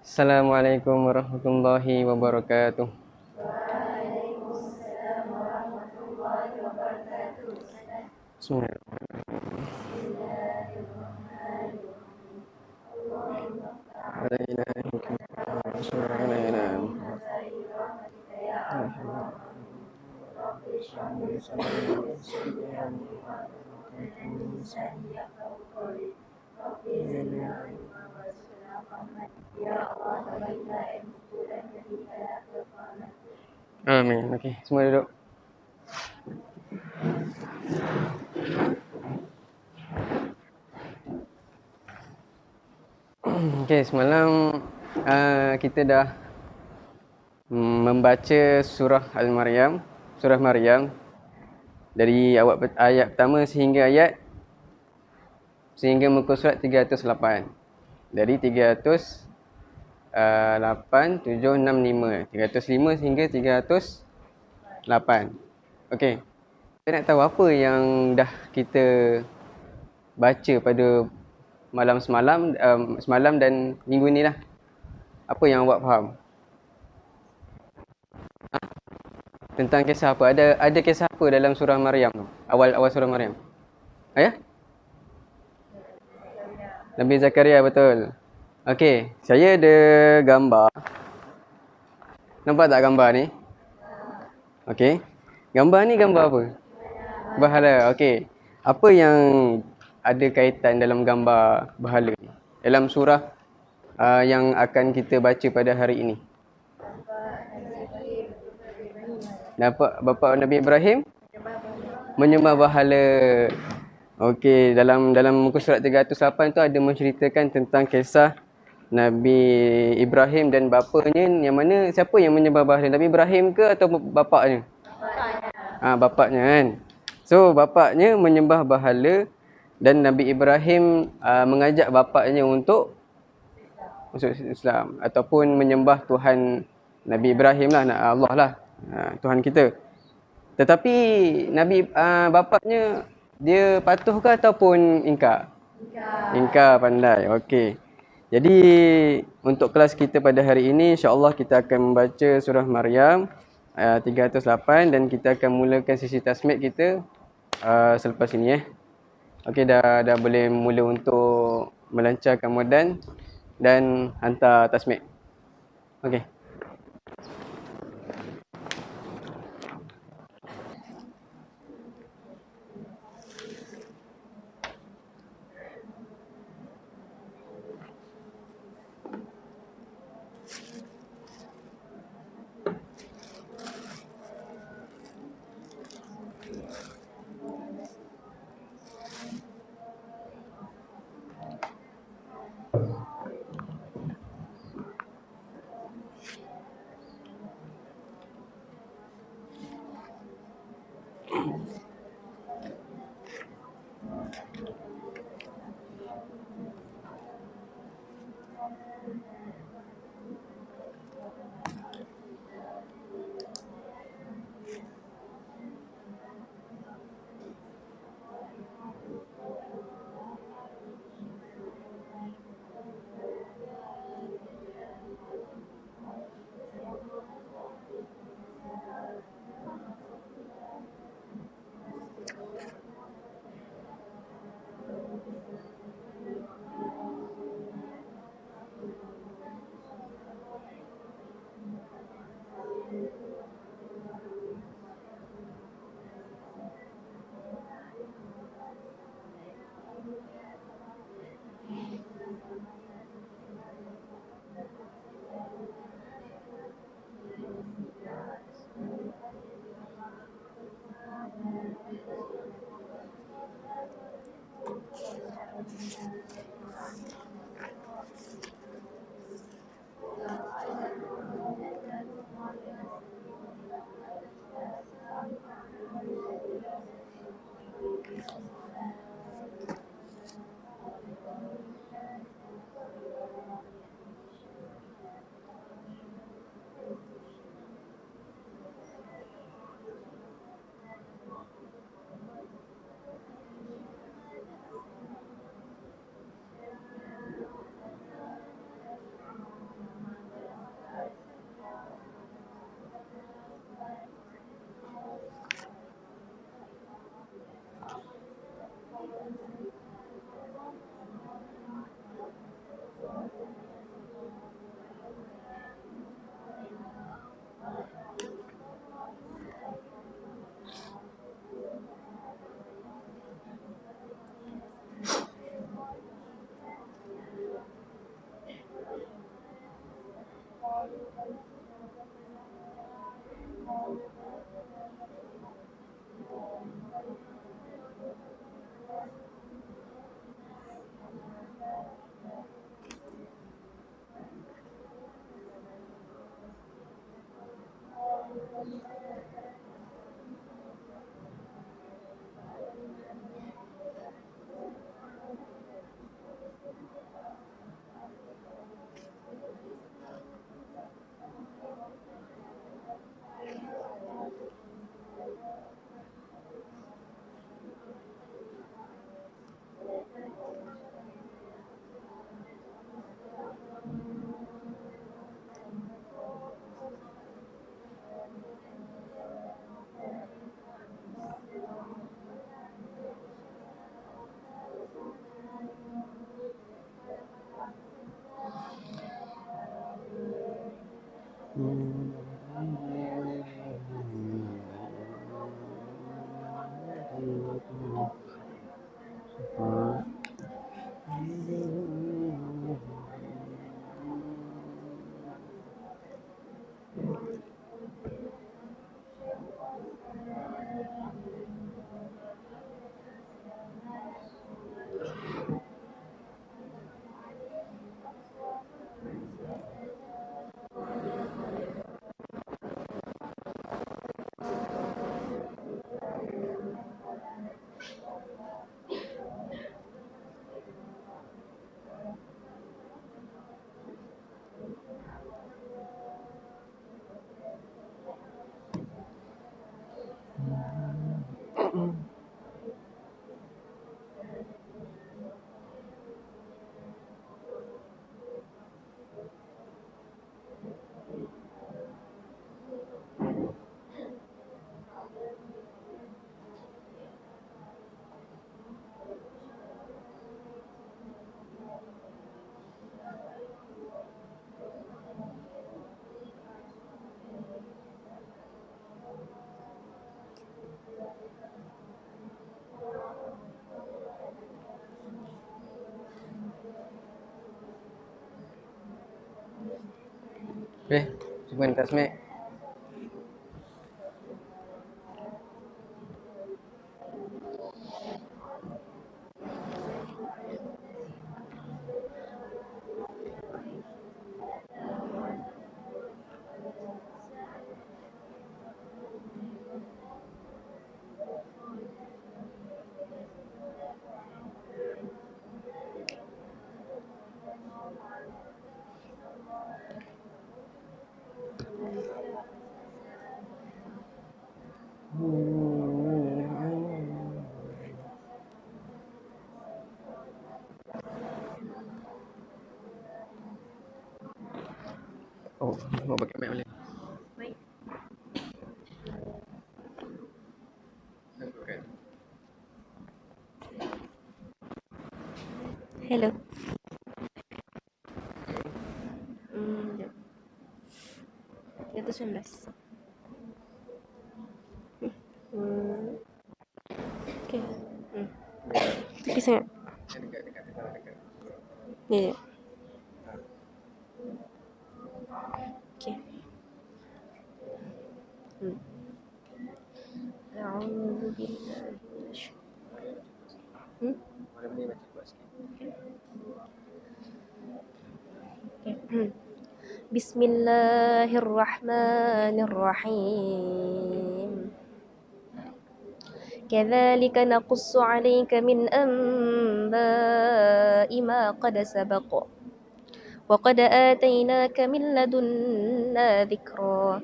Assalamualaikum warahmatullahi wabarakatuh. Bismillah. La ilaha illallah. Amin. Okey, semua duduk. Okey, semalam kita dah membaca surah Al-Maryam, surah Maryam dari ayat pertama sehingga muka surat 308. Dari 308, 7, 6, 5. 305 sehingga 308. Okey. Saya nak tahu apa yang dah kita baca pada malam semalam dan minggu ni lah. Apa yang awak faham? Tentang kisah apa? Ada kisah apa dalam surah Maryam tu? Awal surah Maryam. Ya? Nabi Zakaria, betul. Okey, saya ada gambar. Nampak tak gambar ni? Okey. Gambar ni gambar apa? Bahala. Okey. Apa yang ada kaitan dalam gambar bahala ni? Dalam surah yang akan kita baca pada hari ini. Bapa Nabi Ibrahim menyembah bahala. Okey, dalam muka surat 308 tu ada menceritakan tentang kisah Nabi Ibrahim dan bapanya, yang mana siapa yang menyembah bahala? Nabi Ibrahim ke atau bapaknya? Bapaknya kan. So bapaknya menyembah bahala dan Nabi Ibrahim mengajak bapaknya untuk masuk Islam ataupun menyembah Tuhan Nabi Ibrahim lah, Allah lah, Tuhan kita. Tetapi bapaknya dia patuh ke ataupun ingkar? Ingkar, pandai. Okey. Jadi untuk kelas kita pada hari ini, insya-Allah kita akan membaca surah Maryam 308 dan kita akan mulakan sesi tasmid kita selepas ini. Okey, dah boleh mula untuk melancarkan modan dan hantar tasmid. Okey. Cuba minta smack. Oh, mau pakai mic boleh. Hello. Jap. 19. Okay. Tepi sangat. Ya, ya. Okay. A'udzu billahi minasy- Boleh boleh baca kuat sikit. Okay. Bismillahirrahmanirrahim. كذلك نقص عليك من أنباء ما قد سبق وقد آتيناك من لدنا ذكرا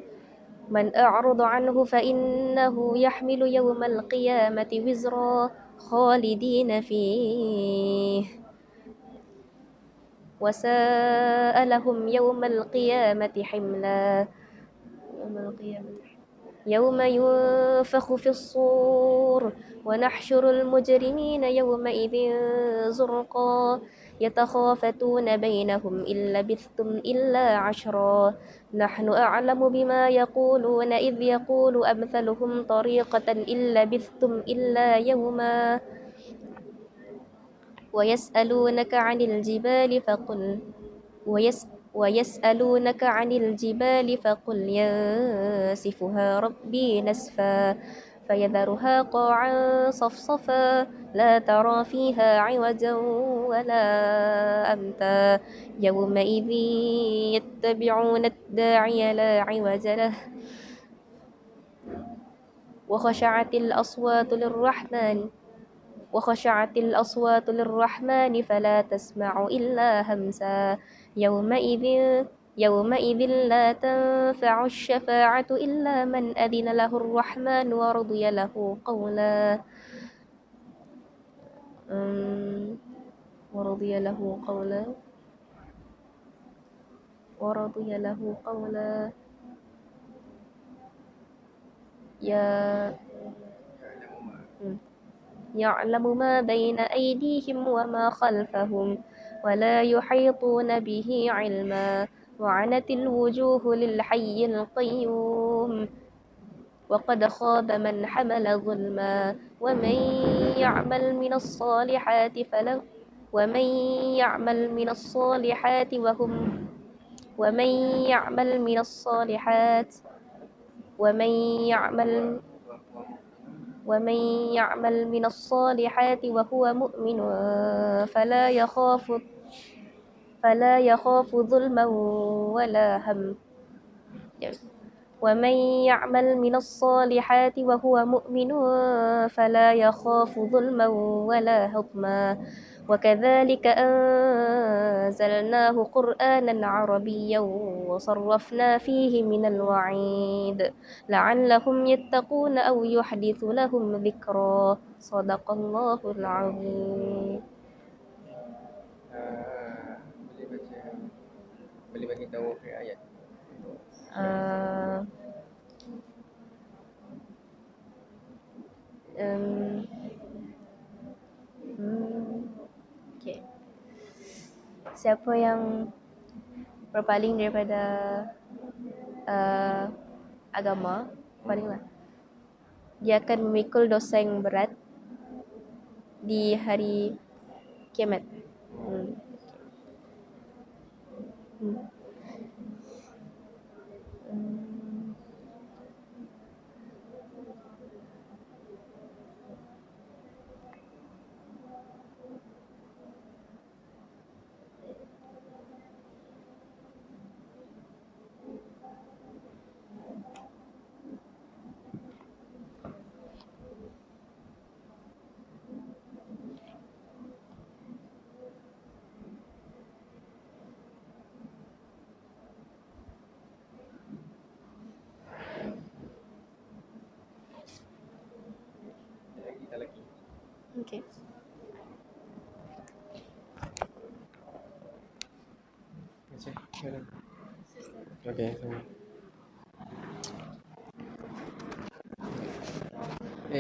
من أعرض عنه فإنه يحمل يوم القيامة وزرا خالدين فيه وساء لهم يوم القيامة حملا يوم ينفخ في الصور ونحشر المجرمين يومئذ زرقا يتخافتون بينهم إن لبثتم إلا عشرا نحن أعلم بما يقولون إذ يقول أمثلهم طريقة إن لبثتم إلا يوما ويسألونك عن الجبال فقل ويسألونك عن الجبال فقل ينسفها ربي نسفا فيذرها قاعا صفصفا لا ترى فيها عوجا ولا أمتا يومئذ يتبعون الداعي لا عوج له وخشعت الأصوات للرحمن فلا تسمع إلا همسا يومئذ لا تنفع الشفاعة إلا من أذن له الرحمن ورضي له قولا ورضي له قولا ورضي له قولا يعلم ما بين أيديهم وما خلفهم ولا يحيطون به علما وعنت الوجوه للحي القيوم وقد خاب من حمل ظلما ومن يعمل من الصالحات ومن يعمل من الصالحات ومن يعمل من الصالحات ومن يعمل ومن يعمل من الصالحات وهو مؤمن فلا يخاف ظلما ولا هم ومن يعمل من الصالحات وهو مؤمن فلا يخاف ظلما ولا هضما وكذلك أنزلناه قرآنا عربيا وصرفنا فيه من الوعيد لعلهم يتقون أو يحدث لهم ذكرا صدق الله العظيم. Boleh bagi tahu ayat. Okay. Siapa yang berpaling daripada agama, palinglah, dia akan memikul dosa yang berat di hari kiamat. Okay. Okay.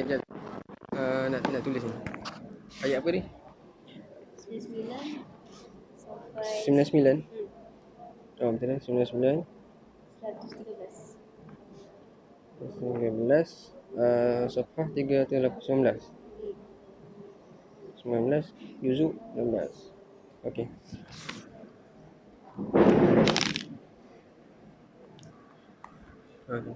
Jap. Nak tulis ni. Ayat apa ni? 99 99. sampai Oh, betul lah. 99. 113. Safhah 319. 19 juzuk 16. Okey. Okey.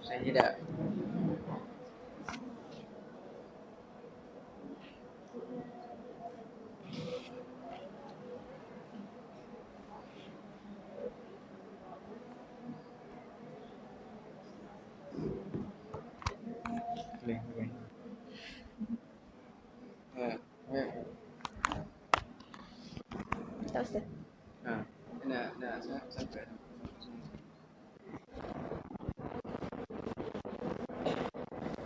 Syahidah. Boleh, boleh. Tak Ustaz. Nak sampai.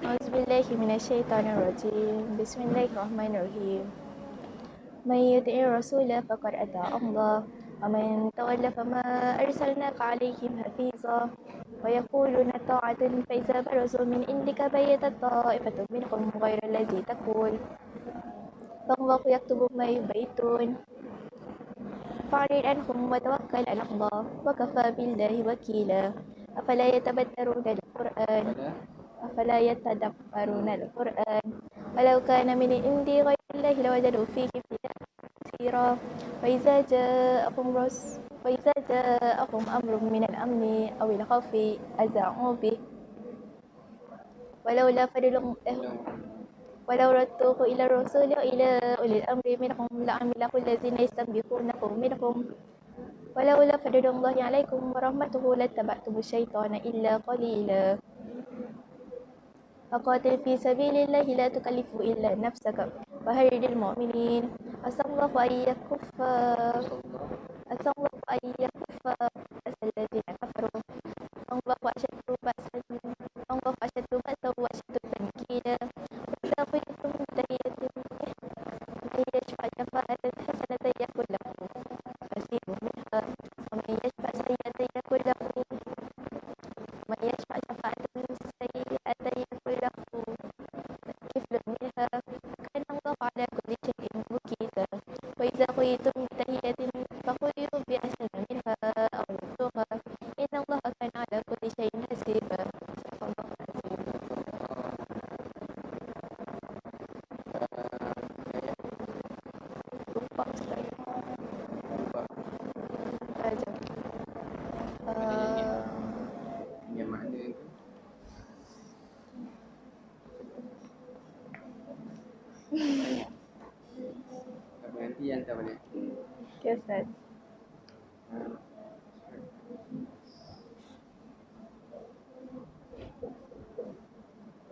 A'udzubillahi minasyaitonirrajim. Bismillahirrahmanirrahim. Man yuti'ir rasula faqad ata'a Allah wa man tawalla fama arsalnaka 'alaihim hafiza. Wa yaquluna ta'atan fa idza barazu min indika bayyatat ta'ifatun minhum ghayra alladhi taqul. Fallahu yaktubu ma yubayitun. فأعرض عنهم وتوكل على الله وكفى بالله وكيلا أفلا يتدبرون القرآن ولو كان من عند غير الله لوجدوا فيه اختلافا كثيرا وإذا جاءهم أمر من الأمن أو الخوف أذاعوا به ولو ردوه إلى الرسول وإلى أولي الأمر منهم لعمله الذين يستنبطونه منهم ولولا فضل الله عليكم ورحمته لاتبعتم الشيطان إلا قليلا فقاتل في سبيل الله لا تكلف إلا نفسك وحرض المؤمنين عسى الله أن يكف بأس الذين كفروا والله أشد بأسا وأشد تنكيلا وإذا قيلتم بتحية من يشفع شفاعة حسنة يكن له نصيب منها ومن يشفع سيئة يكن له كفل منها كان الله على كل شيء مقيتا وإذا قيلتم بتحية فقولوا بأحسن منها أو ردوها إن الله كان على كل شيء حسيبا. Yang makna tu apa nanti yang tak boleh. Okay, Ustaz.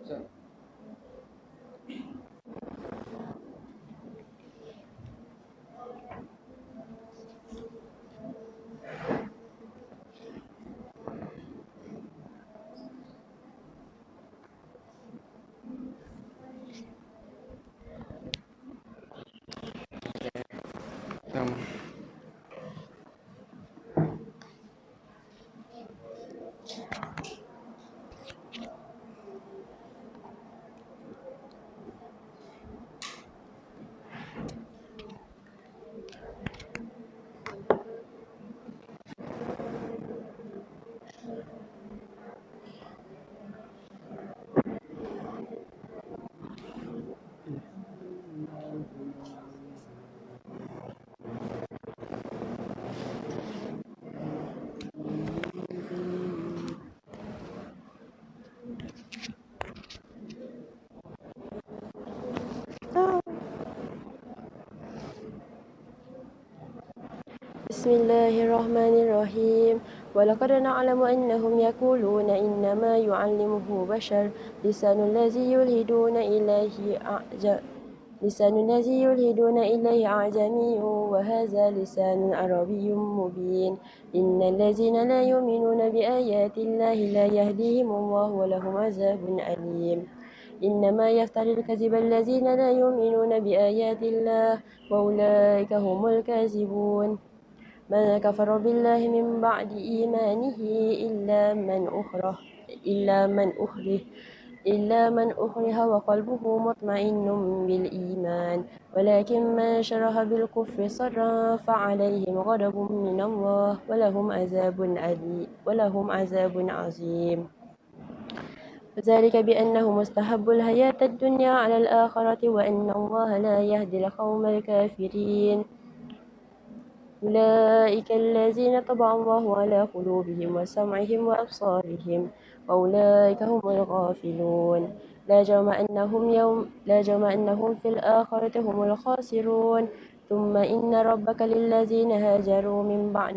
So, Bismillahirrahmanirrahim. ولقد نعلم أنهم يقولون إنما يعلمه بشر لسان الذي يلهدون إليه أعجمي وهذا لسان عربي مبين إن الذين لا يؤمنون بآيات الله لا يهديهم الله ولهم عذاب أليم إنما يفتري الكذب الذين لا يؤمنون بآيات الله وأولئك هم الكاذبون من كفر بالله من بعد إيمانه إلا من أكره وقلبه مطمئن بالإيمان ولكن من شرح بالكفر صدرا فعليهم غضب من الله ولهم عذاب عظيم وذلك بأنهم استحبوا الحياة الدنيا على الآخرة وأن الله لا يهدي القوم الكافرين أولئك الذين طبع الله على قلوبهم وسمعهم وأبصارهم وأولئك هم الغافلون لا جرم أنهم في الآخرة هم الخاسرون ثم إن ربك للذين هاجروا من بعد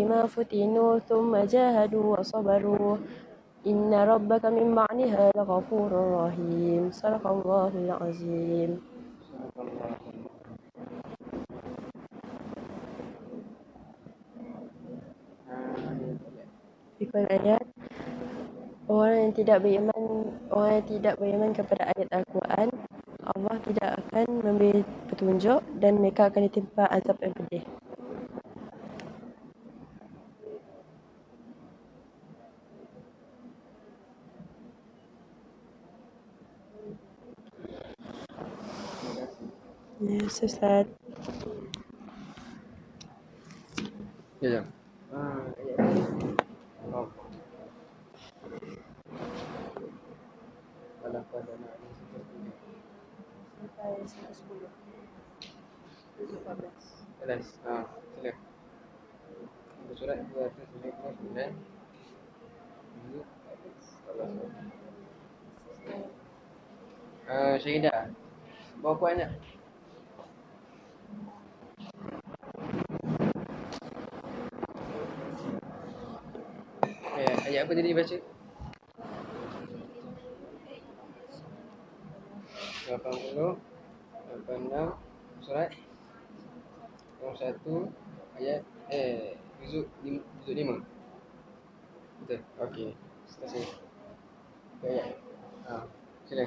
ما فتنوا ثم جاهدوا وصبروا إن ربك من بعدها لغفور رحيم صدق الله العظيم. Fikul ayat orang yang tidak beriman kepada ayat Al-Quran, Allah tidak akan memberi petunjuk dan mereka akan ditimpa azab yang pedih. Yes, Ustaz. Ya, jom. Kalau pada nak Sampai 110. 14. sila. Surat 299. Syehidah, berapa anak? Ayat apa tadi baca? 80, 86, surat 01, ayat juzuk 5. Betul? Okey. Terima kasih. Ayat. Sila.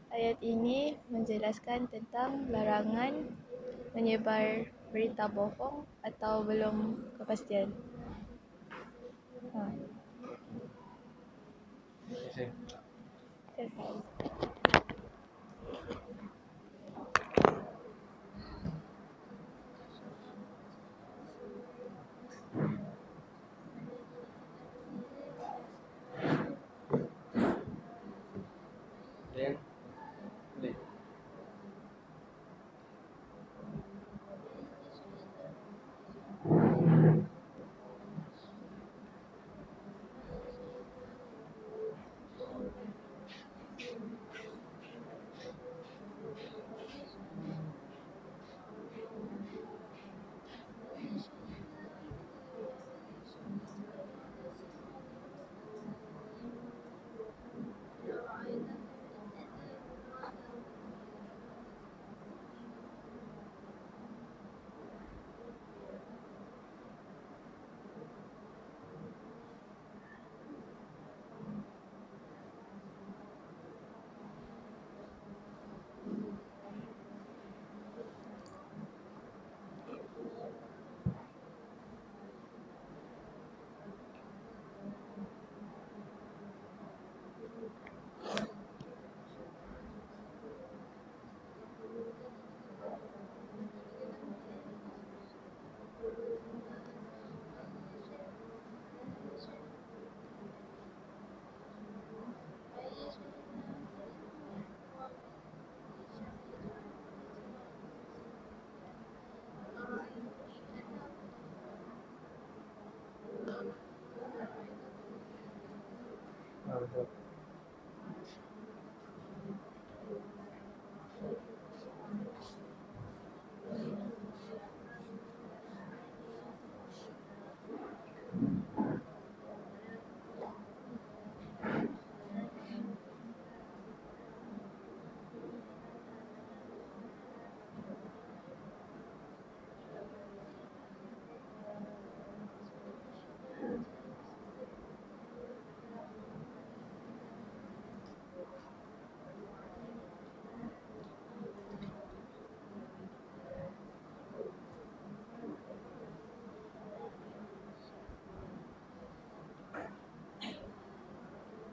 Ayat ini menjelaskan tentang larangan menyebar berita bohong atau belum kepastian. Terima kasih. Selesai. Dan boleh. Betul.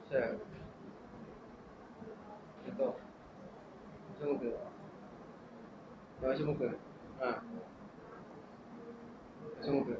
Siap. Betul. Baca muka. Baca muka. Baca muka.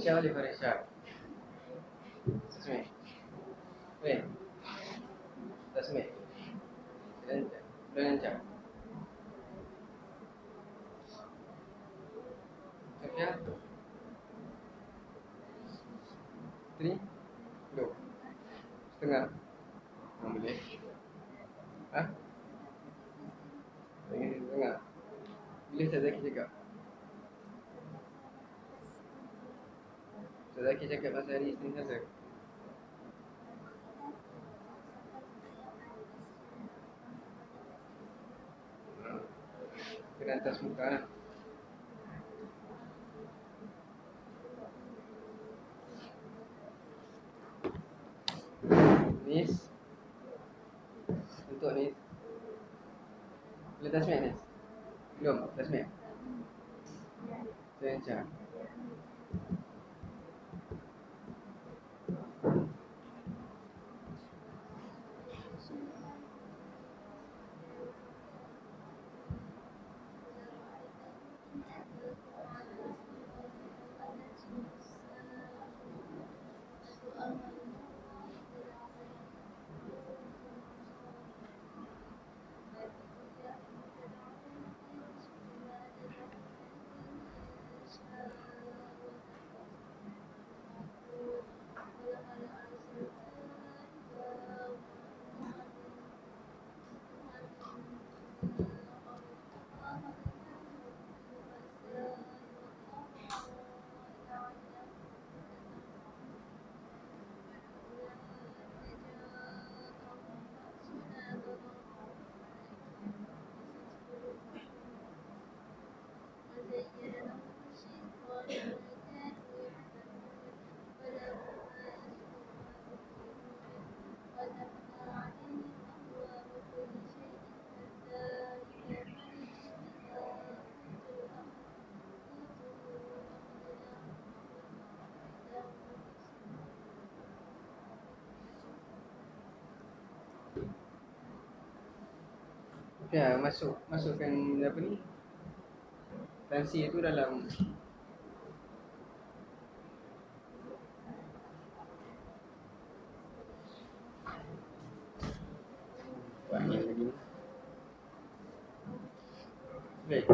Farisha boleh Farisha. Tasmi. Weh. Tasmi. Lancar. Sofia. 3. Go. Setengah. Boleh. Hah? Setengah. Bila Ustaz Zaki cakap? Ustaz Zaki cakap pasal hari Isnin Selasa. Kena atas muka lah. Nis. Untuk Nis. Boleh tasmiah Nis? Belum? Tasmiah? Lancar. Ya, masukkan apa ni? Tansi itu dalam banyak lagi. Baik.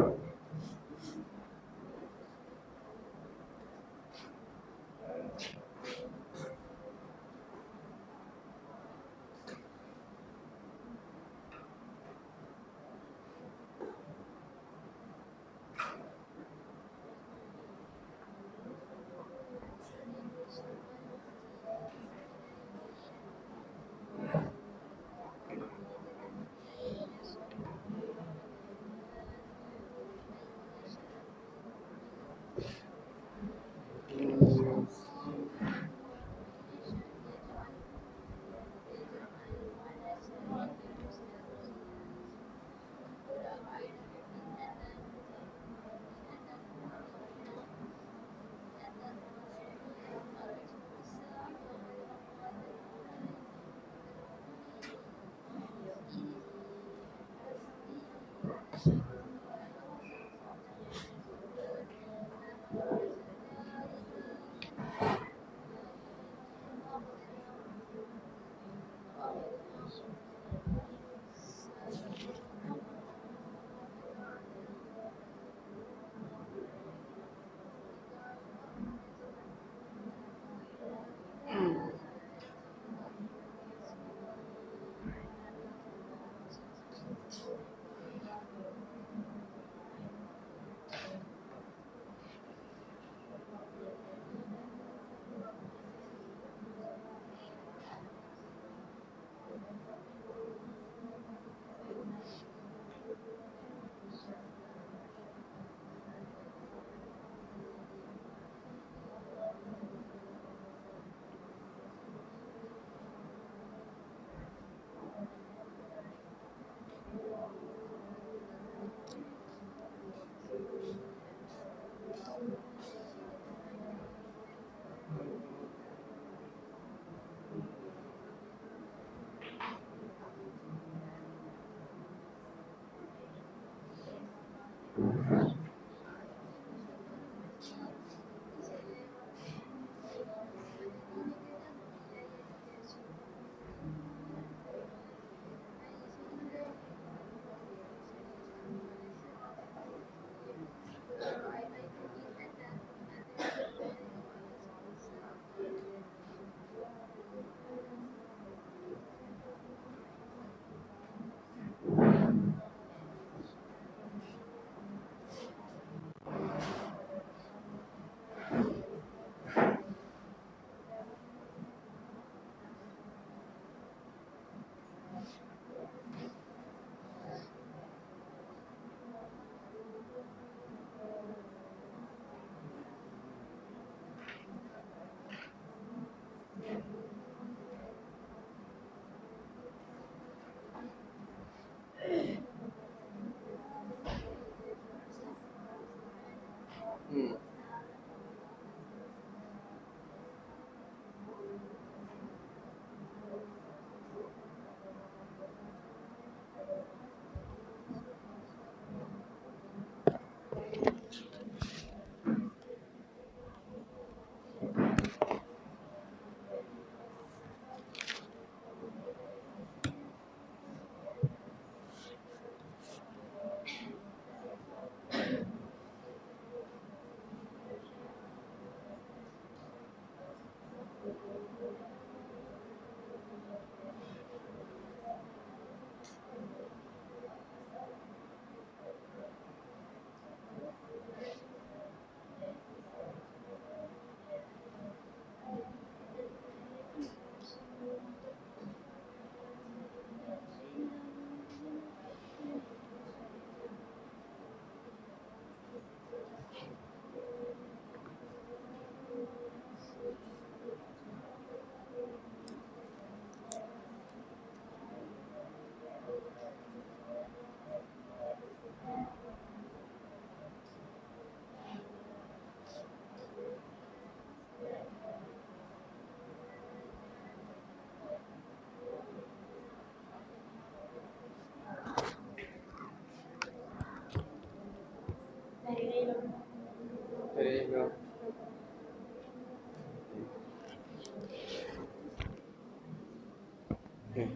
Okay.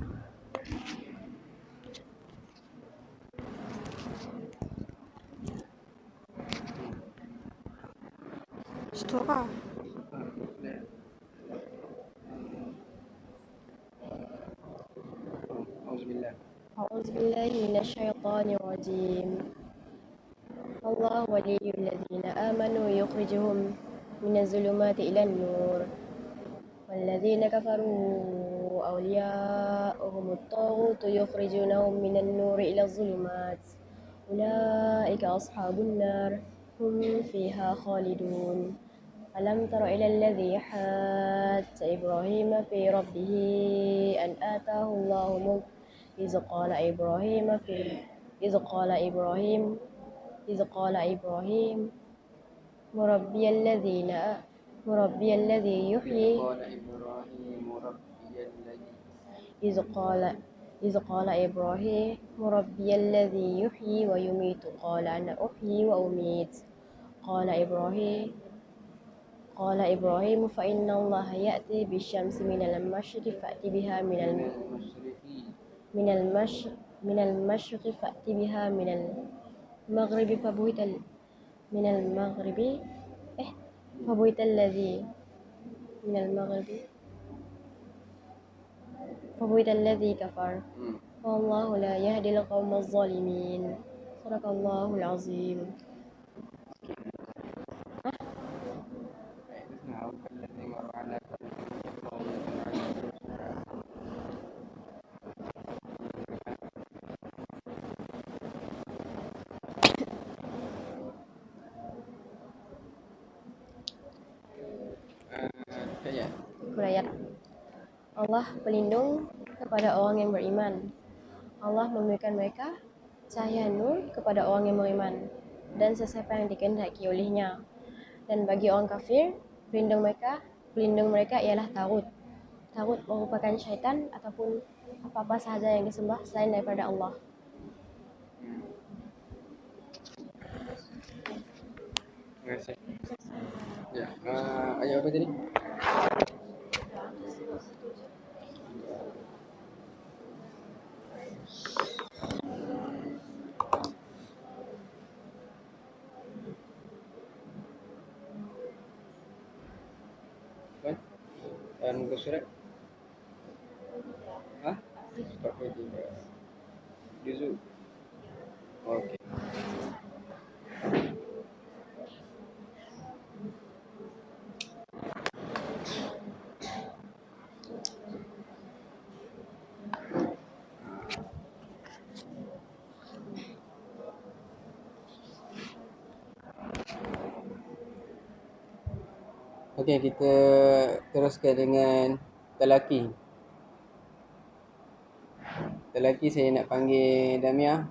Stop ah. Auzubillah. أعوذ بالله من الشيطان الرجيم. الله ولي الذين آمنوا يخرجهم من الظلمات إلى النور والذين كفروا أولياؤهم الطاغوت يخرجونهم من النور إلى الظلمات أولئك أصحاب النار هم فيها خالدون. ألم تر إلى الذي حاج إبراهيم في ربه أن آتاه الله ملك إذ قال إبراهيم مربي الذي يحيي قال إبراهيم ربي الذي إذ قال إبراهيم ربي الذي يحيي ويميت قال أنا أحيي وأميت قال إبراهيم فإن الله يأتي بالشمس من المشرق فأت بها من المشرق فأت بها من المغرب فبهت الذي من المغرب فبهت الذي كفر والله لا يهدي القوم الظالمين. صدق الله العظيم. الذي مر على Hurayat. Allah pelindung kepada orang yang beriman. Allah memberikan mereka cahaya nur kepada orang yang beriman dan sesiapa yang dikehendaki olehnya. Dan bagi orang kafir, pelindung mereka ialah Tagut. Tagut merupakan syaitan ataupun apa-apa sahaja yang disembah selain daripada Allah. Terima kasih. Ya, ayat apa tadi? Muka surat? Hah? 43. Juzuk? Okey. Okey, kita teruskan dengan lelaki. Lelaki saya nak panggil Damia.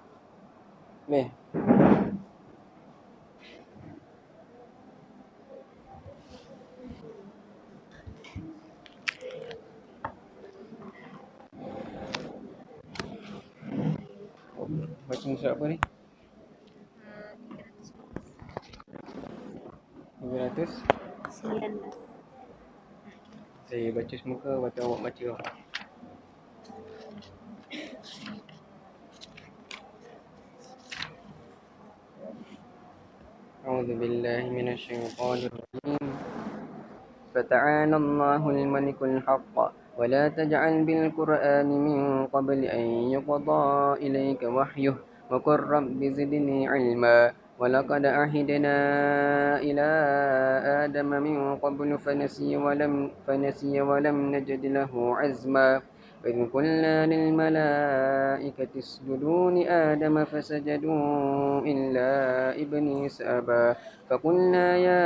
Boleh? Baca surat apa ni? 300. 19. Saya baca semua ke atau awak baca? أعوذ بالله من الشيطان الرجيم فتعالى الله الملك الحق ولا تجعل بالقرآن من قبل أن يقضى إليك وحيه وقل رب زدني علما ولقد عهدنا إلى آدم من قبل فنسي ولم نجد له عزما وإذ قلنا للملائكة اسجدوا لآدم فسجدوا إلا إبليس أبى فقلنا يا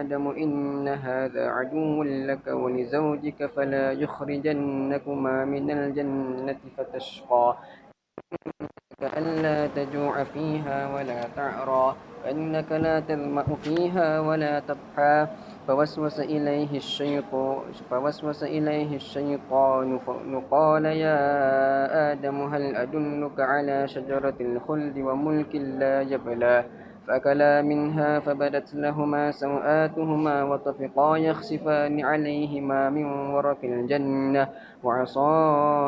آدم إن هذا عدو لك ولزوجك فلا يخرجنكما من الجنة فتشقى ألا تجوع فيها ولا تعرى وإنك لا تظمأ فيها ولا تضحى فوسوس إليه الشيطان قال يا آدم هل أدلك على شجرة الخلد وملك لا يبلى فأكلا منها فبدت لهما سوآتهما وطفقا يخسفان عليهما من ورق الجنة وعصى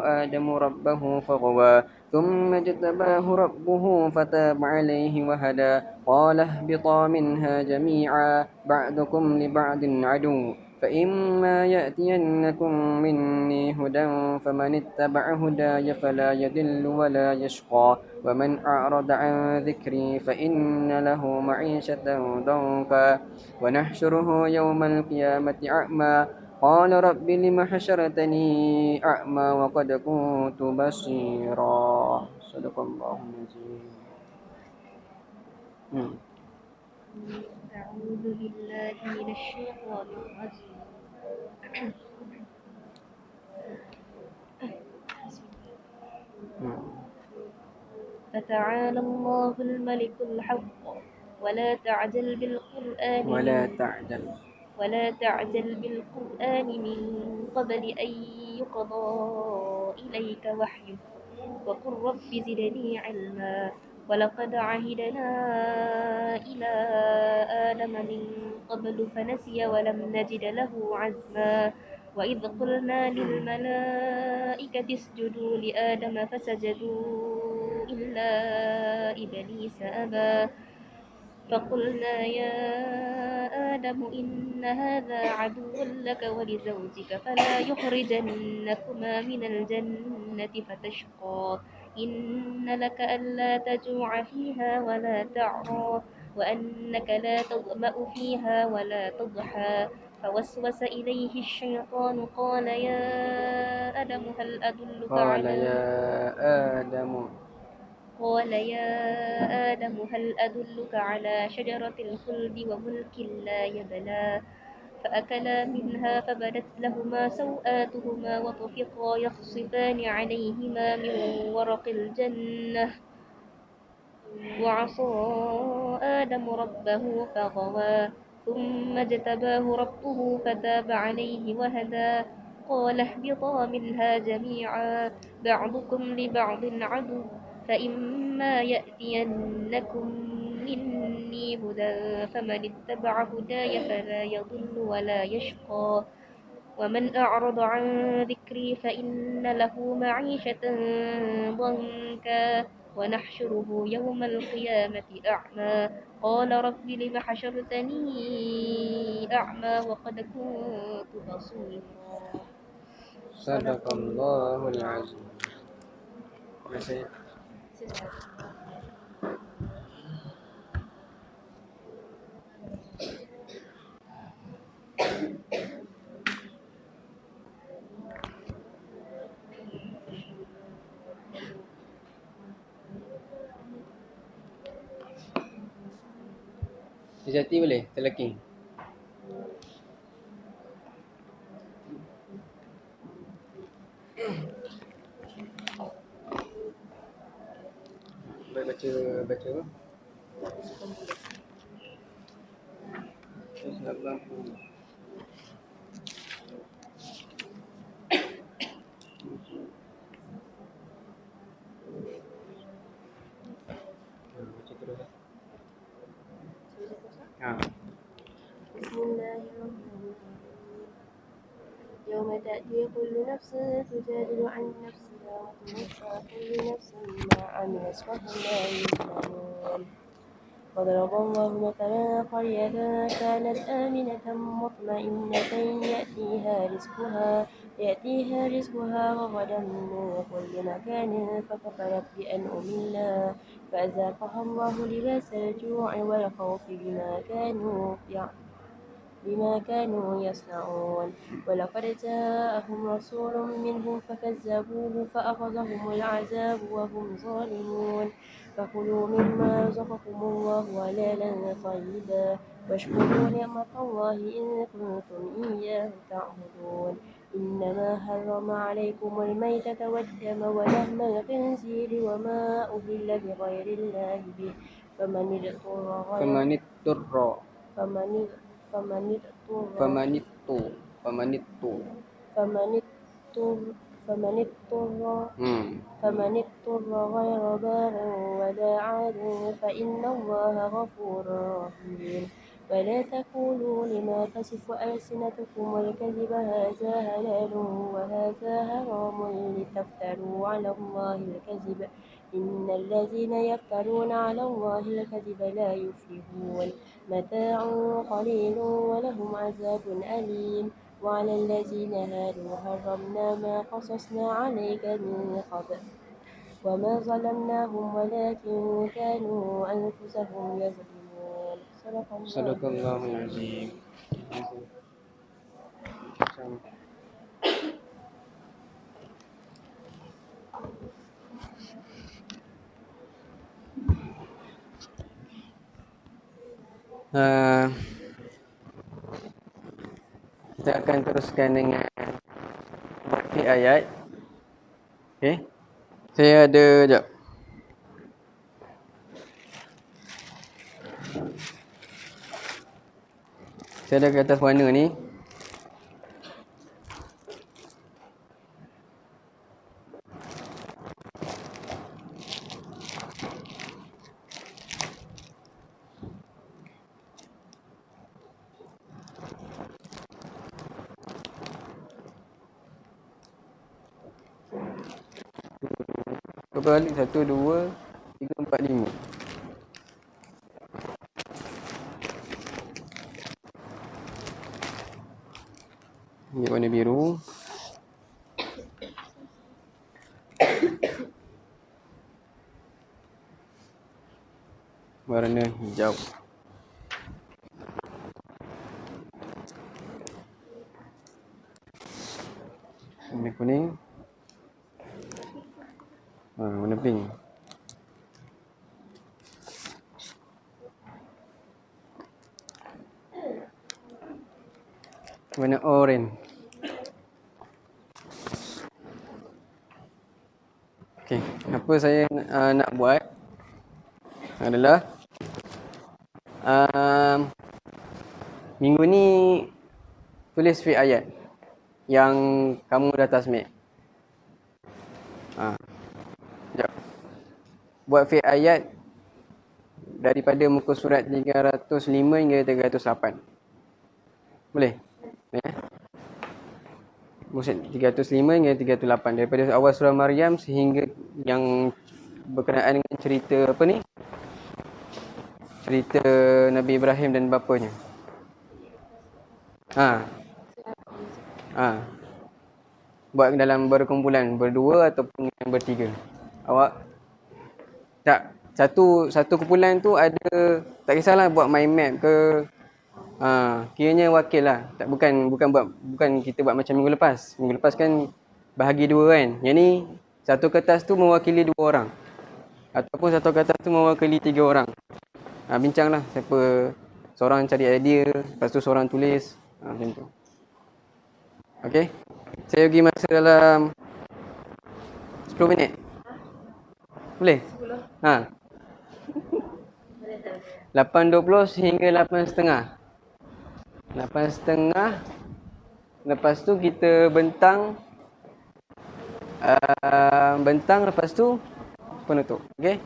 آدم ربه فغوى ثم اجتباه ربه فتاب عليه وهدى قال اهبطا منها جميعا بعضكم لبعض عدو فإما يأتينكم مني هدى فمن اتبع هداي فلا يضل ولا يشقى ومن أعرض عن ذكري فإن له معيشة ضنكا ونحشره يوم القيامة أعمى قال رب لم حشرتني أعمى وقد كنت بصيرا صدق الله العظيم. أعوذ بالله من الشيطان الرجيم. فتعالى الله الملك الحق ولا تعجل بالقرآن من قبل أن يقضى إليك وحيه وقل رب زدني علما ولقد عهدنا إلى آدم من قبل فنسي ولم نجد له عزما وإذ قلنا للملائكة اسجدوا لآدم فسجدوا إلا إبليس أبى فقلنا يا آدم إن هذا عدو لك ولزوجك فلا يخرجنكما من الجنة فتشقى إن لك ألا تجوع فيها ولا تعرى وأنك لا تظمأ فيها ولا تضحى فوسوس إليه الشيطان قال يا آدم هل أدلك على شجرة الخلد وملك لا يبلى فأكلا منها فبدت لهما سوآتهما وطفقا يخصفان عليهما من ورق الجنة وعصى آدم ربه فغوى ثم اجتباه ربه فتاب عليه وهدى قال اهبطا منها جميعا بعضكم لبعض عدو فإما يأتينكم مني هدى فمن اتبع هداي فلا يضل ولا يشقى ومن أعرض عن ذكري فإن له معيشة ضنكا ونحشره يوم القيامة أعمى قال رب لم حشرتني أعمى وقد كنت بصيرا صدق الله العظيم. Sejati boleh? Terleking? Baca apa? Baca terus. بسم الله الرحمن الرحيم يوم تأتي كل نفس تجادل عن نفسها وتوفى كل نفس ما عملت وهم لا يظلمون وضرب الله مثلا قرية كانت آمنة مطمئنة يأتيها رزقها رغدا من كل مكان فكفرت بأنعم الله فأذاقها الله لباس الجوع والخوف بما كانوا يصنعون ولقد جاءهم رسول منهم فكذبوه فأخذهم العذاب وهم ظالمون فكلوا مما رزقكم الله حلالا طيبا واشكروا نعمة الله إن كنتم إياه تعبدون إنما حرم عليكم الميتة والدم ولحم الخنزير وما أهل بغير الله به فمن اضطر فمن اضطر Hmm. فمن اضطر غير باغ ولا عاد فإن الله غفور رحيم ولا تقولوا لما تصف ألسنتكم الكذب هذا حلال وهذا حرام لتفتروا على الله الكذب إن الذين يفترون على الله الكذب لا يفلحون متاع قليل ولهم عذاب أليم وعلى الذين هادوا حرمنا ما قصصنا عليك من قبل وما ظلمناهم ولكن كانوا أنفسهم يظلمون صدق الله Sadaqallahul azim. Uh, kita akan teruskan dengan baki ayat. Okey. Saya ada jap. Saya ada kat atas warna ni. Berapa kali? 1, 2, 3, 4, 5. Ini warna biru. Warna hijau. Warna kuning. Warna pink. Warna orange. Okey, apa saya nak buat adalah minggu ni tulis fi'il ayat yang kamu dah tasmik. Sekejap. Buat fi'il ayat daripada muka surat 305 hingga 308. Boleh? Muka 305 hingga 308. Daripada awal surah Maryam sehingga yang berkenaan dengan cerita apa ni? Cerita Nabi Ibrahim dan bapanya. Buat dalam berkumpulan berdua ataupun yang bertiga. Awak tak satu kumpulan tu ada, tak kisahlah buat mind map ke, kiranya wakil lah. Tak, bukan kita buat macam minggu lepas. Minggu lepas kan bahagi dua kan. Yang ni satu kertas tu mewakili 2 orang. Ataupun satu kertas tu mewakili 3 orang. Bincanglah siapa, seorang cari idea, lepas tu seorang tulis, macam tu. Okey. Saya bagi masa dalam 10 minit. Boleh? 8.20 hingga 8.30. 8.30. Lepas tu kita bentang. Lepas tu penutup. Okey?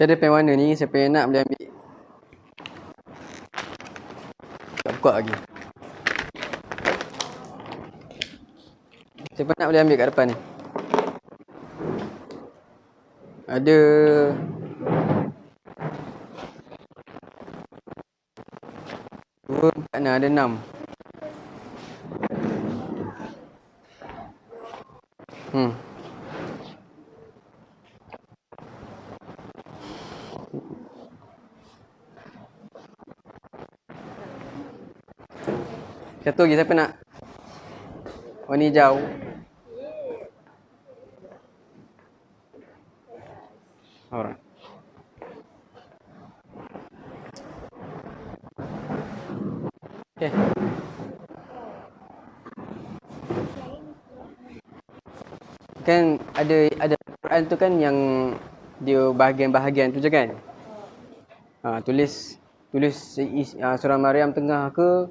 Saya ada pen warna ni, siapa yang nak boleh ambil. Tak buka lagi. Siapa nak boleh ambil kat depan ni. Ada 2, 4, ada 6. Satu lagi siapa nak? Warna hijau. Alright. Okay. Kan ada Quran tu kan yang dia bahagian-bahagian tu je kan. Tulis surah Maryam tengah ke,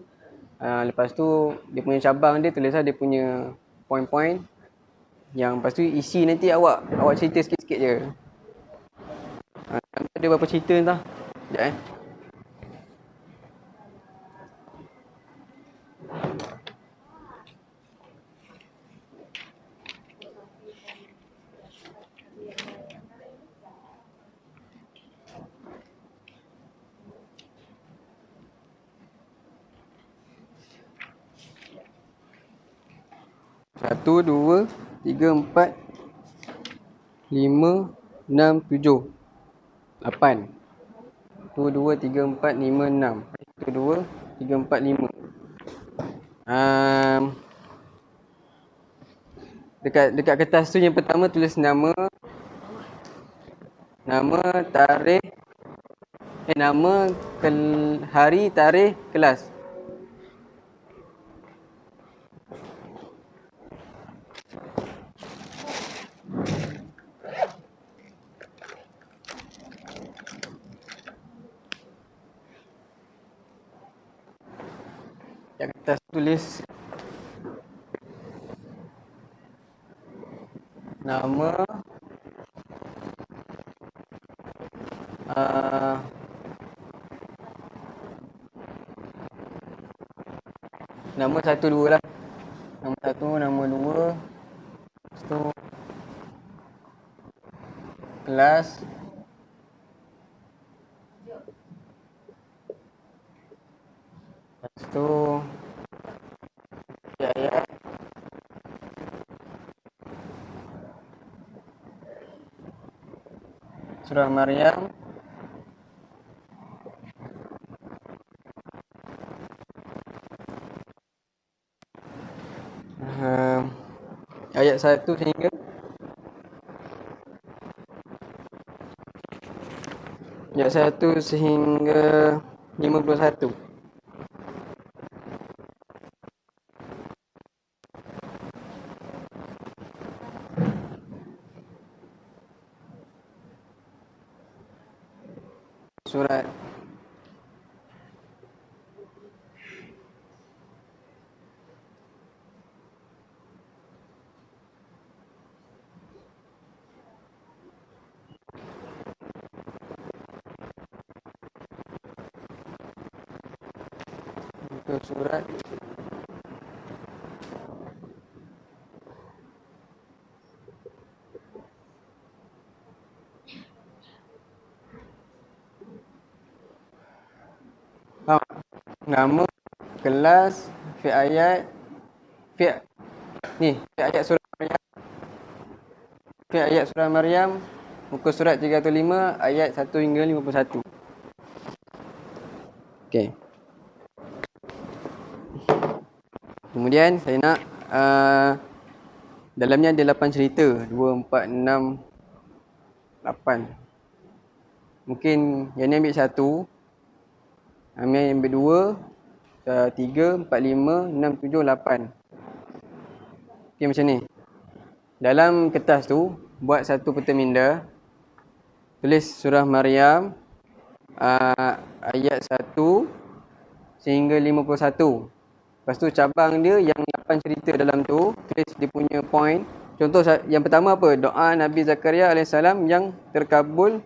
lepas tu dia punya cabang dia tulislah dia punya point-point yang lepas tu isi nanti awak cerita sikit-sikit je. Ada berapa cerita entah. Sekejap 1, 2, 3, 4, 5, 6, 7, 8. 1, 2, 3, 4, 5, 6. 1, 2, 3, 4, 5. Dekat kertas tu yang pertama tulis nama, tarikh, hari, tarikh, kelas. Dekat kertas tulis nama, nama 1, 2 lah. Nama 1, nama 2. Lepas tu kelas. Lepas tu ayat. Surah Maryam. Ayat 1 sehingga ayat 1 sehingga 51. Surat itu surat nama, kelas, fi ayat, fi ayat surah Maryam. Fi ayat surah Maryam, muka surat 305 ayat 1 hingga 51. Okey. Kemudian saya nak dalamnya ada 8 cerita, 2, 4, 6, 8. Mungkin yang ni ambil 1, ambil 2, 3, 4, 5, 6, 7, 8. Okey, macam ni. Dalam kertas tu buat satu peta minda. Tulis surah Maryam ayat 1 sehingga 51. Lepas tu cabang dia yang 8 cerita dalam tu, tulis dia punya point. Contoh yang pertama apa? Doa Nabi Zakaria AS yang terkabul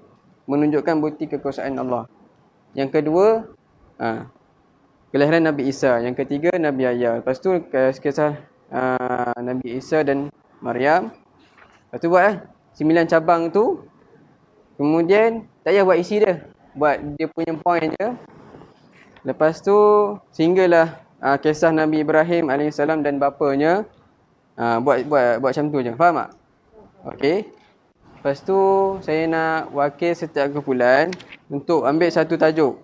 menunjukkan bukti kekuasaan Allah. Yang kedua, kelahiran Nabi Isa. Yang ketiga, Nabi Yahya. Lepas tu kisah Nabi Isa dan Maryam. Lepas tu buat 9 cabang tu. Kemudian tak payah buat isi dia, buat dia punya point je. Lepas tu sehinggalah kisah Nabi Ibrahim AS dan bapanya. Buat macam tu je. Faham tak? Okey. Lepas tu saya nak wakil setiap kumpulan untuk ambil satu tajuk.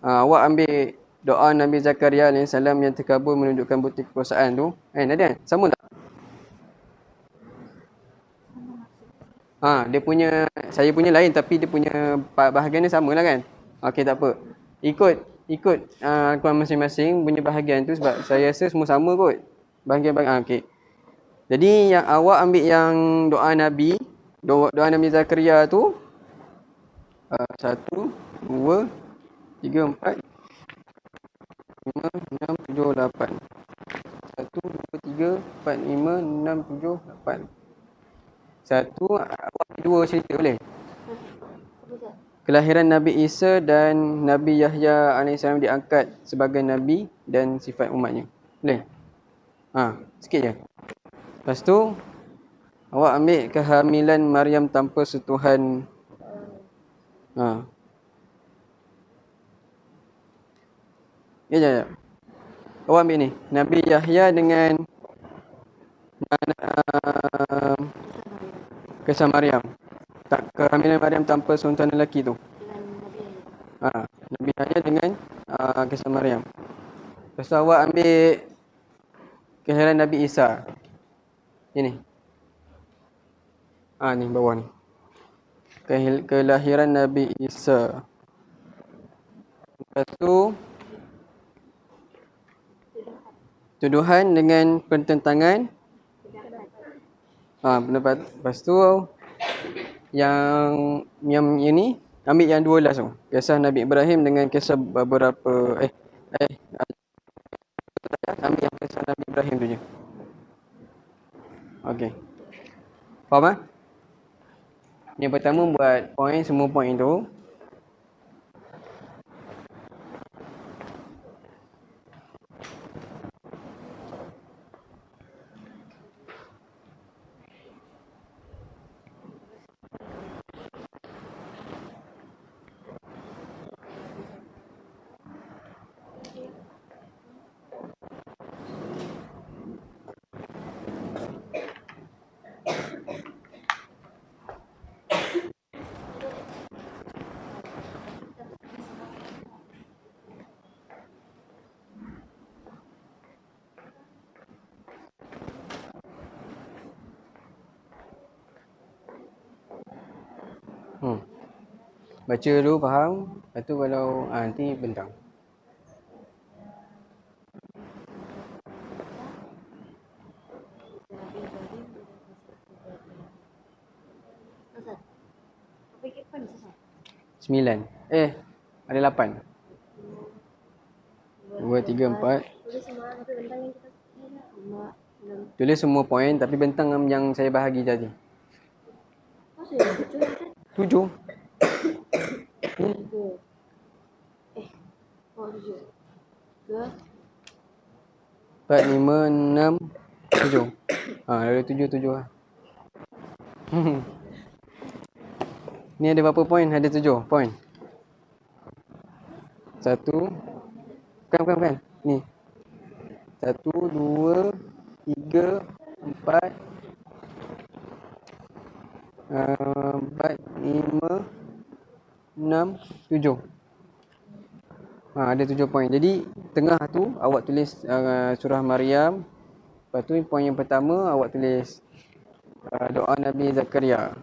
Awak ambil doa Nabi Zakaria AS yang terkabul menunjukkan bukti kekuasaan tu. Ada kan? Sama tak? Dia punya, saya punya lain tapi dia punya bahagian ni sama lah kan? Okey, tak apa. Ikut Al-Quran masing-masing punya bahagian tu sebab saya rasa semua sama kot. Bahagian-bahagian. Okey. Jadi yang awak ambil yang doa Nabi Zakaria tu 1, 2, 3, 4, 5, 6, 7, 8. 1, 2, 3, 4, 5, 6, 7, 8. Satu, awak ambil 2 cerita boleh? Kelahiran Nabi Isa dan Nabi Yahya AS diangkat sebagai Nabi dan sifat umatnya. Boleh? Sikit je. Lepas tu, awak ambil kehamilan Maryam tanpa sentuhan. Ya. Awak ambil ni. Nabi Yahya dengan kisah Maryam. Kehamilan Maryam tanpa sentuhan lelaki tu. Nabi Yahya dengan kisah Maryam. Lepas tu awak ambil kelahiran Nabi Isa. Ini. Ni bawah ni. Kelahiran Nabi Isa. Lepas tu tuduhan dengan pertentangan. Pendapat. Lepas tu yang ini ambil yang 2 last tu. Kisah Nabi Ibrahim dengan kisah beberapa ambil yang kisah Nabi Ibrahim tu je. Okey. Faham? Yang pertama buat semua point tu. Baca dulu faham. Lepas tu kalau nanti bentang. Sembilan. Ada 8. 2, 3, 4. Tulis semua poin tapi bentang yang saya bahagi tadi. 7. 4, 5, 6, 7. Ada 7 lah. Ni ada berapa poin? Ada 7 poin. 1. Bukan. Ni. 1, 2, 3, 4, 5, 6, 7. Ada 7 poin. Jadi tengah tu awak tulis surah Maryam. Lepas tu poin yang pertama awak tulis doa Nabi Zakaria.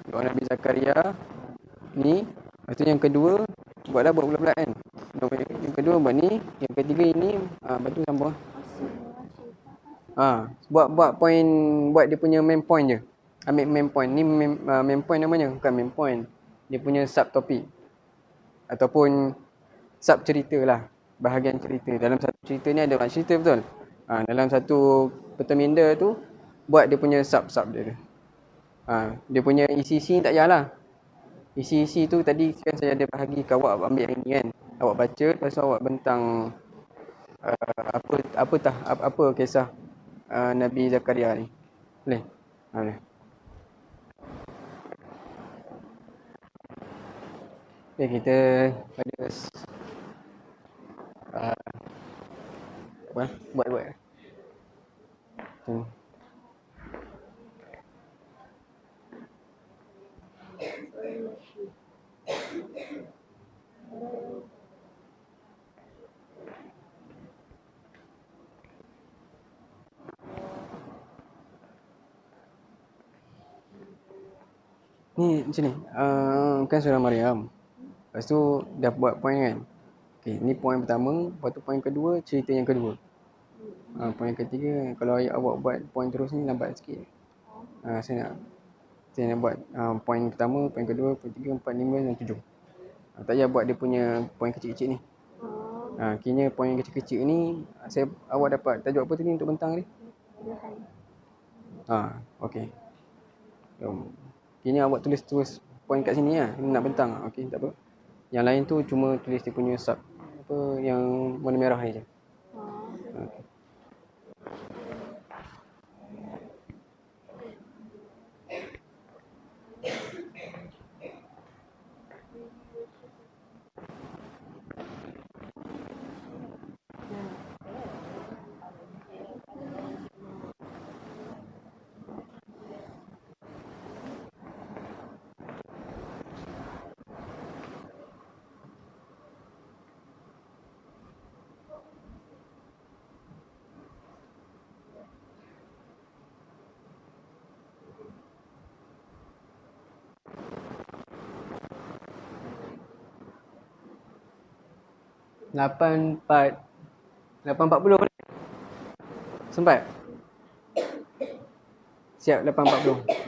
Doa Nabi Zakaria ni. Lepas tu yang kedua buat bulat-bulat kan. Yang kedua buat ni, yang ketiga ini, lepas tu sambung. Buat poin, buat dia punya main point je. Ambil main point. Ni main point namanya, bukan main point. Dia punya sub topik ataupun sub cerita lah, bahagian cerita. Dalam satu cerita ni ada banyak cerita betul. Dalam satu peterminda tu buat dia punya sub dia. Dia punya isi-isi tak payahlah. Isi-isi tu tadi kan saya ada bahagi ke awak ambil yang ni kan. Awak baca, lepas tu awak bentang apa kisah Nabi Zakaria ni. Boleh? Boleh. Okay, kita pada buat. Ni macam ni. Kan surah Maryam. Lepas tu dah buat poin kan. Okay, ni poin pertama. Lepas tu poin kedua, cerita yang kedua. Poin ketiga, kalau awak buat poin terus ni lambat sikit. Saya nak buat poin pertama, poin kedua, poin tiga, empat, lima dan tujuh. Tak payah buat dia punya poin kecil-kecil ni. Kira poin yang kecil-kecil ni awak dapat tajuk apa tadi untuk bentang ni? Okey. Kira awak tulis terus poin kat sini lah. Nak bentang. Okey, tak apa. Yang lain tu cuma tulis dia punya sub apa yang warna merah ni je. Okay. 8.40 sempat? Siap 8.40.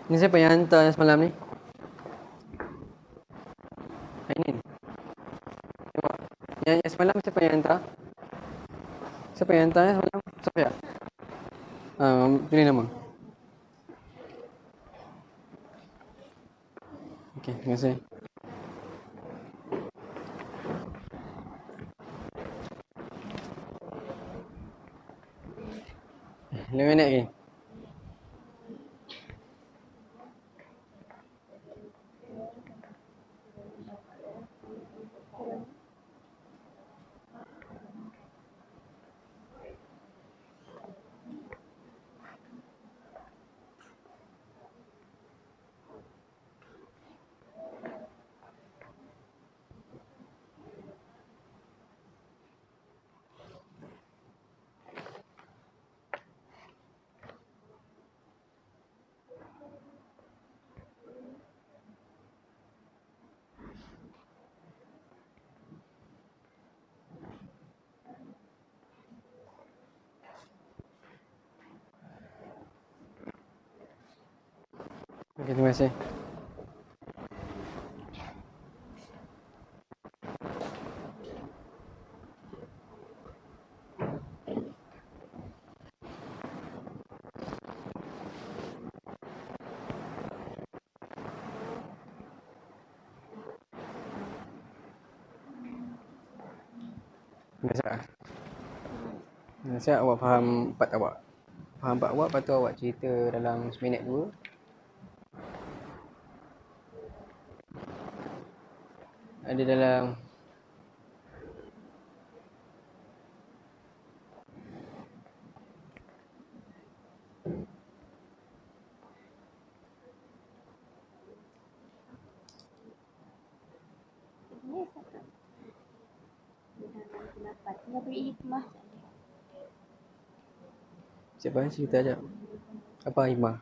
Ni siapa yang hantar semalam ni? Ainin. Tengok. Yang semalam siapa yang hantar? Siapa yang hantar semalam? Sofia. Tulis nama. Okey, terima kasih. Lima minit lagi. Okey, terima kasih. Nasihat. Nasihat awak faham part awak. Faham part awak, lepas tu awak cerita dalam seminit dua. Ada dalam Ini satu. Pendapat. Dia beri hikmah saja. siapa cerita ajak? Apa hikmah?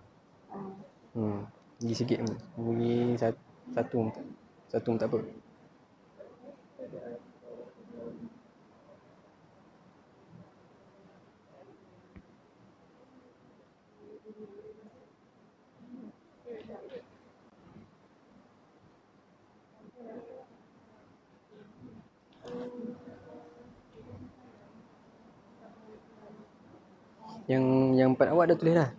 Bagi sikit pun. Bagi satu pun tak. Satu pun tak apa. Yang part awak dah tulis dah.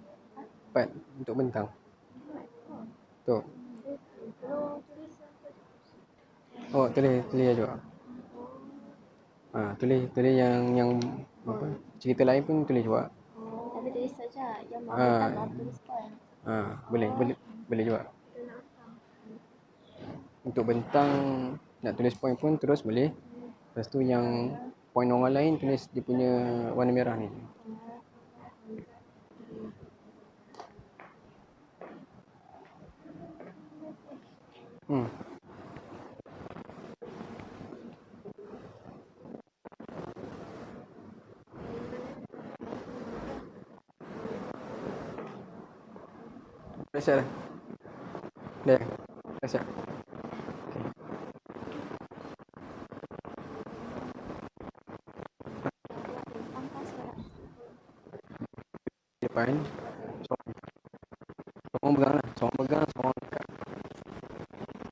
Part untuk bentang. Tu. Oh, tulis juga. Tulis yang apa? Cerita lain pun tulis juga. Tapi tulis saja. Yang mau Ah. bentang nak tulis poin. Boleh juga. Untuk bentang nak tulis poin pun terus boleh. Lepas tu yang poin orang lain tulis dia punya warna merah ni. Dah siap dah? Dah? Dah siap? Depan seorang pegang lah. Seorang pegang.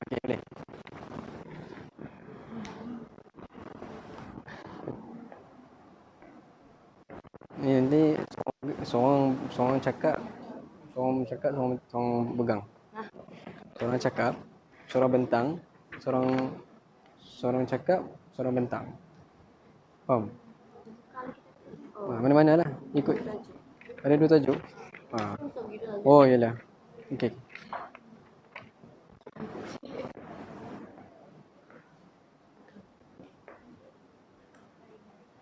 Okey, boleh. Ni nanti seorang cakap, seorang pegang. Seorang cakap, seorang bentang, seorang cakap, seorang bentang. Faham? Mana-mana lah. Ikut. Ada 2 tajuk. Oh, yalah. Okey.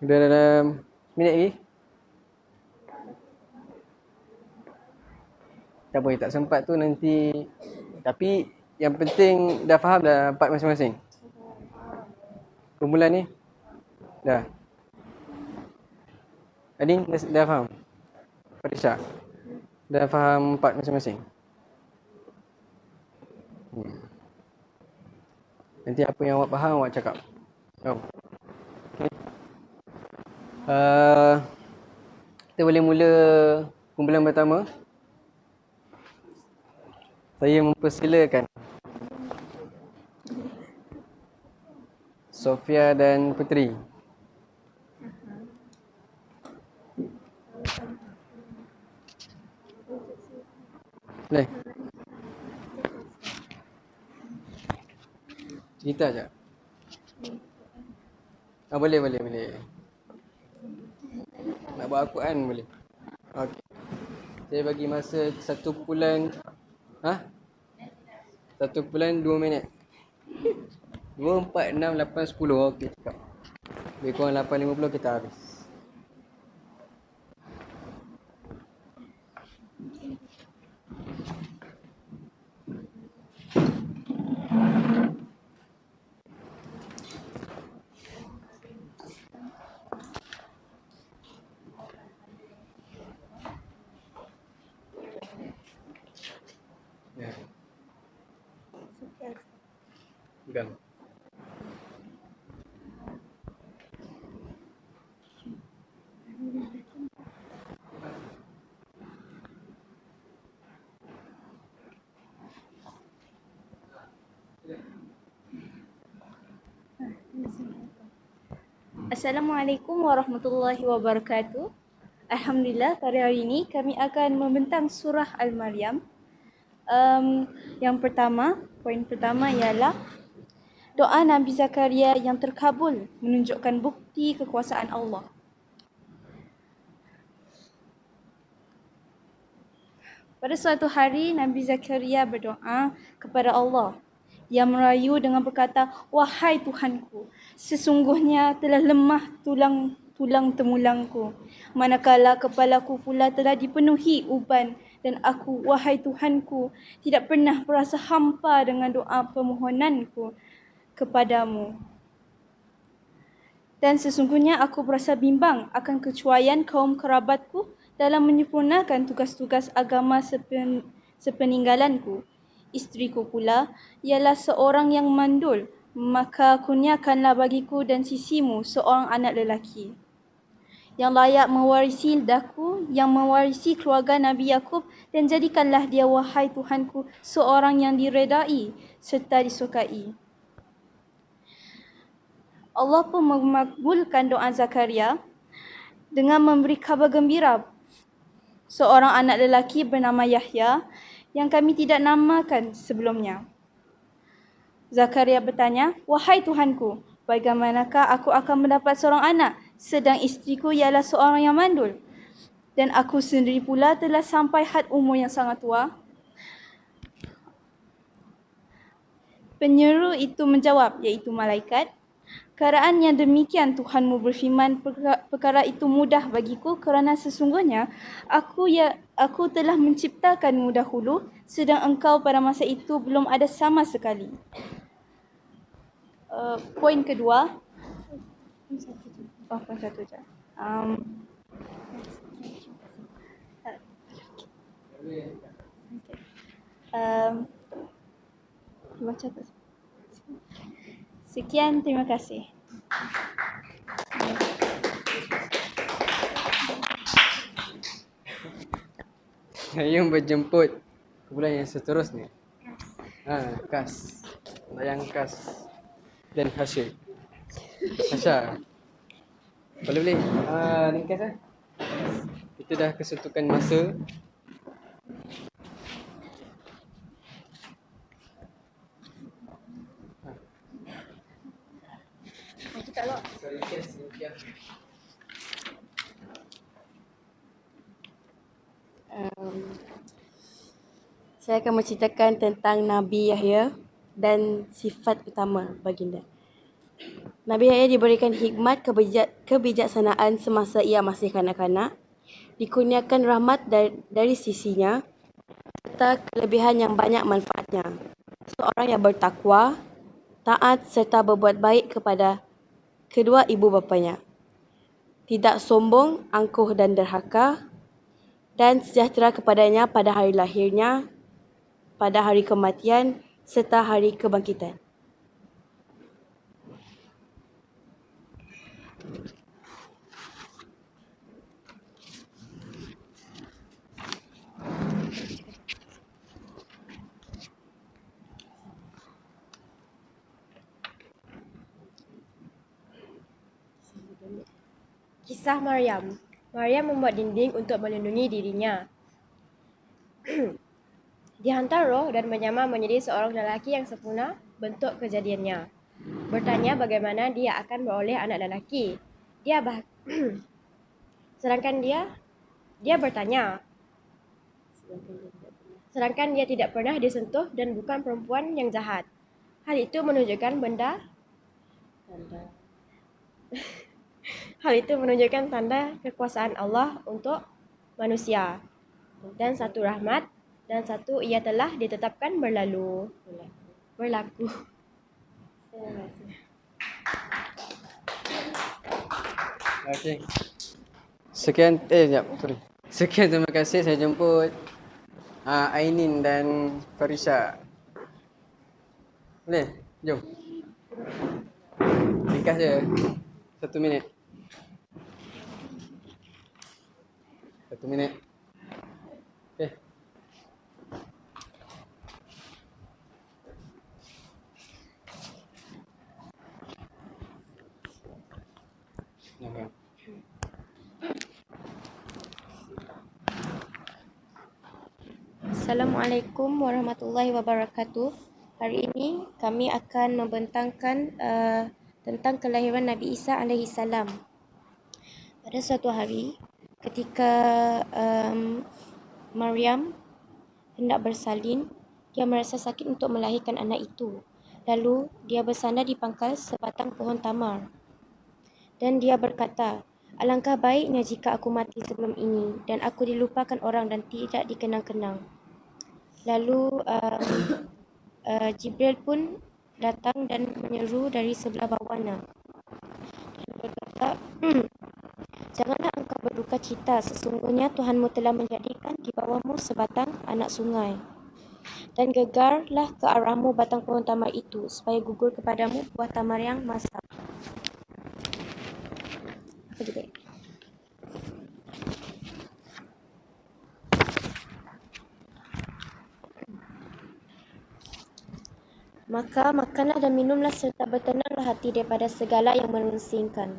Dah dalam minit lagi? Tak apa, tak sempat tu nanti. Tapi yang penting dah faham dah part masing-masing. Kumpulan ni dah. Adin dah faham? Farisha dah faham part masing-masing? Nanti apa yang awak faham awak cakap. Okay. Kita boleh mula kumpulan pertama. Saya mempersilakan Sofia dan Puteri. Boleh? Cerita je. Boleh. Nak buat Al-Quran boleh. Okey. Saya bagi masa 1 bulan. 1 bulan 2 minit. 2, 4, 6, 8, 10. Okey, cakap. Lebih kurang 8.50 kita habis. Pegang. Assalamualaikum warahmatullahi wabarakatuh. Alhamdulillah, pada hari ini kami akan membentang surah Al-Maryam. Yang pertama, poin pertama ialah Doa Nabi Zakaria yang terkabul menunjukkan bukti kekuasaan Allah. Pada suatu hari, Nabi Zakaria berdoa kepada Allah. Dia merayu dengan berkata, "Wahai Tuhanku, sesungguhnya telah lemah tulang temulangku. Manakala kepalaku pula telah dipenuhi uban dan aku, wahai Tuhanku, tidak pernah merasa hampa dengan doa permohonanku kepadamu. Dan sesungguhnya aku berasa bimbang akan kecuaian kaum kerabatku dalam menyempurnakan tugas-tugas agama sepeninggalanku. Isteriku pula ialah seorang yang mandul, maka kurniakanlah bagiku dan sisimu seorang anak lelaki yang layak mewarisi daku, yang mewarisi keluarga Nabi Yakub, dan jadikanlah dia, wahai Tuhanku, seorang yang diredai serta disukai." Allah pun memakbulkan doa Zakaria dengan memberi khabar gembira seorang anak lelaki bernama Yahya yang kami tidak namakan sebelumnya. Zakaria bertanya, "Wahai Tuhanku, bagaimanakah aku akan mendapat seorang anak sedang isteriku ialah seorang yang mandul dan aku sendiri pula telah sampai had umur yang sangat tua?" Penyeru itu menjawab, iaitu malaikat, "Keadaan yang demikian Tuhanmu berfirman, perkara itu mudah bagiku kerana sesungguhnya aku telah menciptakanmu dahulu sedang engkau pada masa itu belum ada sama sekali." Poin kedua. Poin satu je. Baca tu. Sekian, terima kasih. Yang berjemput ke bulan yang seterusnya. Kas. Layang Kas dan Hashim. Hasha. Boleh. Ringkas lah. Kita dah kesetukan masa. Kita tak Saya akan menceritakan tentang Nabi Yahya dan sifat utama baginda. Nabi Yahya diberikan hikmat kebijaksanaan semasa ia masih kanak-kanak, dikurniakan rahmat dari sisinya, serta kelebihan yang banyak manfaatnya. Seorang yang bertakwa, taat serta berbuat baik kepada kedua ibu bapanya. Tidak sombong, angkuh dan derhaka, dan sejahtera kepadanya pada hari lahirnya, pada hari kematian serta hari kebangkitan. Kisah Maryam. Maryam membuat dinding untuk melindungi dirinya. Dihantar roh dan menyamar menjadi seorang lelaki yang sempurna bentuk kejadiannya. Bertanya bagaimana dia akan beroleh anak lelaki. Sedangkan dia tidak pernah disentuh dan bukan perempuan yang jahat. Hal itu menunjukkan tanda kekuasaan Allah untuk manusia. Dan satu rahmat, dan satu ia telah ditetapkan berlaku. Okey. Sekian, terima kasih. Saya jemput Ainin dan Farisha. Boleh? Jom. Ringkas je. 1 minit. 1 minit. Okey. Okay. Assalamualaikum warahmatullahi wabarakatuh. Hari ini kami akan membentangkan tentang kelahiran Nabi Isa alaihi salam. Pada suatu hari, ketika Maryam hendak bersalin, dia merasa sakit untuk melahirkan anak itu. Lalu dia bersandar di pangkal sebatang pohon tamar. Dan dia berkata, alangkah baiknya jika aku mati sebelum ini dan aku dilupakan orang dan tidak dikenang-kenang. Lalu Jibril pun datang dan menyeru dari sebelah bawahnya. Dan berkata, janganlah engkau berduka cita, sesungguhnya Tuhanmu telah menjadikan di bawahmu sebatang anak sungai. Dan gegarlah ke arahmu batang pohon tamar itu, supaya gugur kepadamu buah tamar yang masak. Apa juga? Maka makanlah dan minumlah serta bertenanglah hati daripada segala yang merungsingkan.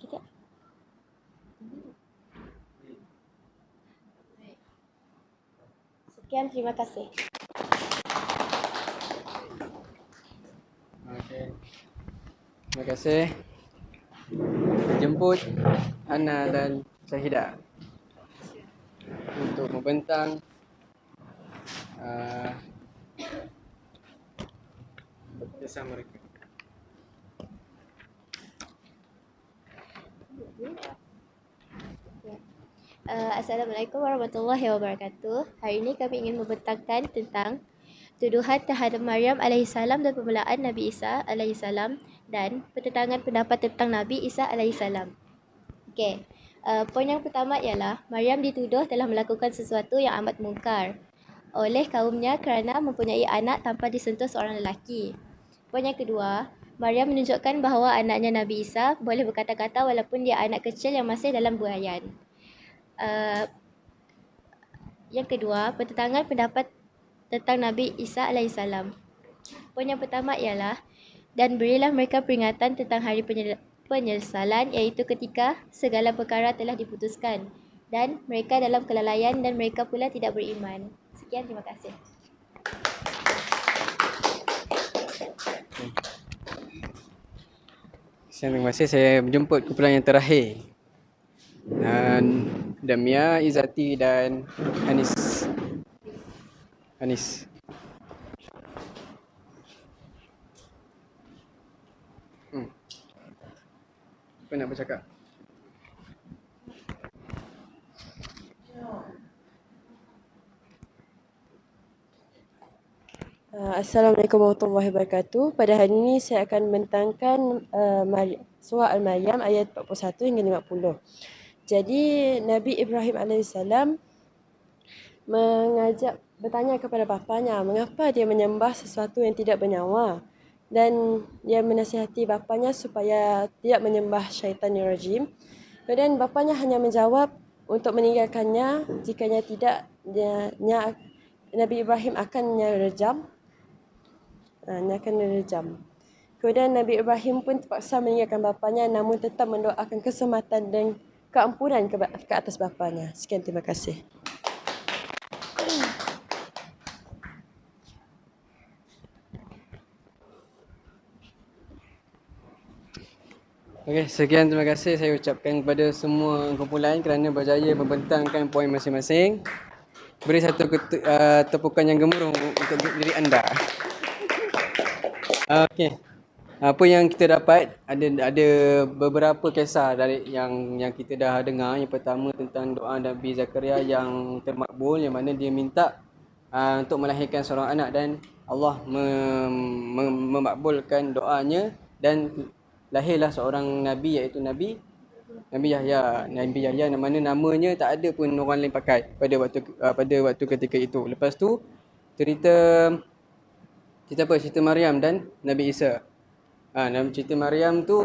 Kita sekian, terima kasih. Okey. Terima kasih. Jemput Ana dan Syahidah untuk membentang kisah mereka. Assalamualaikum warahmatullahi wabarakatuh. Hari ini kami ingin membentangkan tentang tuduhan terhadap Maryam alaihissalam dan pembelaan Nabi Isa alaihissalam dan pertentangan pendapat tentang Nabi Isa alaihissalam. Okey. Poin yang pertama ialah Maryam dituduh telah melakukan sesuatu yang amat mungkar oleh kaumnya kerana mempunyai anak tanpa disentuh seorang lelaki. Poin yang kedua, Maryam menunjukkan bahawa anaknya Nabi Isa boleh berkata-kata walaupun dia anak kecil yang masih dalam buayan. Yang kedua, pertentangan pendapat tentang Nabi Isa alaihissalam. Poin yang pertama ialah, dan berilah mereka peringatan tentang hari penyesalan, iaitu ketika segala perkara telah diputuskan dan mereka dalam kelalaian dan mereka pula tidak beriman. Sekian, terima kasih. Terima kasih. Saya menjemput kumpulan yang terakhir. Damia, Izati dan Anis. Apa nak bercakap? Assalamualaikum warahmatullahi wabarakatuh. Pada hari ini saya akan membentangkan surah Al-Maryam ayat 41 hingga 50. Jadi Nabi Ibrahim alaihissalam bertanya kepada bapanya mengapa dia menyembah sesuatu yang tidak bernyawa, dan dia menasihati bapanya supaya tidak menyembah syaitan yang rajim. Kemudian bapanya hanya menjawab untuk meninggalkannya, jikanya tidak Nabi Ibrahim akan rejam. Kemudian Nabi Ibrahim pun terpaksa meninggalkan bapanya, namun tetap mendoakan keselamatan dan keampunan ke atas bapanya. Sekian, terima kasih. Okey, sekian, terima kasih saya ucapkan kepada semua kumpulan kerana berjaya membentangkan poin masing-masing. Beri satu tepukan yang gemuruh untuk diri anda. Okey. Apa yang kita dapat, ada beberapa kisah dari yang kita dah dengar. Yang pertama tentang doa Nabi Zakaria yang termakbul, yang mana dia minta untuk melahirkan seorang anak dan Allah memakbulkan doanya dan lahirlah seorang nabi, iaitu Nabi Yahya. Nabi Yahya, yang mana namanya tak ada pun orang lain pakai pada waktu ketika itu. Lepas tu cerita Maryam dan Nabi Isa. Cerita Maryam tu,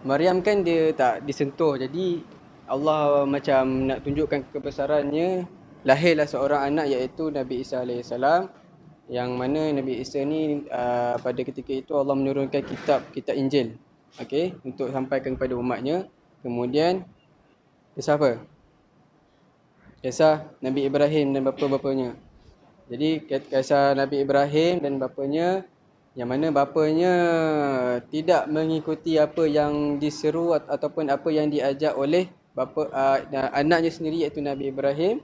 Maryam kan dia tak disentuh, jadi Allah macam nak tunjukkan kebesarannya. Lahirlah seorang anak, iaitu Nabi Isa alaihissalam, yang mana Nabi Isa ni pada ketika itu Allah menurunkan kitab Injil, okey, untuk sampaikan kepada umatnya. Kemudian kisah apa? kisah Nabi Ibrahim dan bapa-bapanya. Jadi kisah Nabi Ibrahim dan bapanya, yang mana bapanya tidak mengikuti apa yang diseru ataupun apa yang diajak oleh anaknya sendiri iaitu Nabi Ibrahim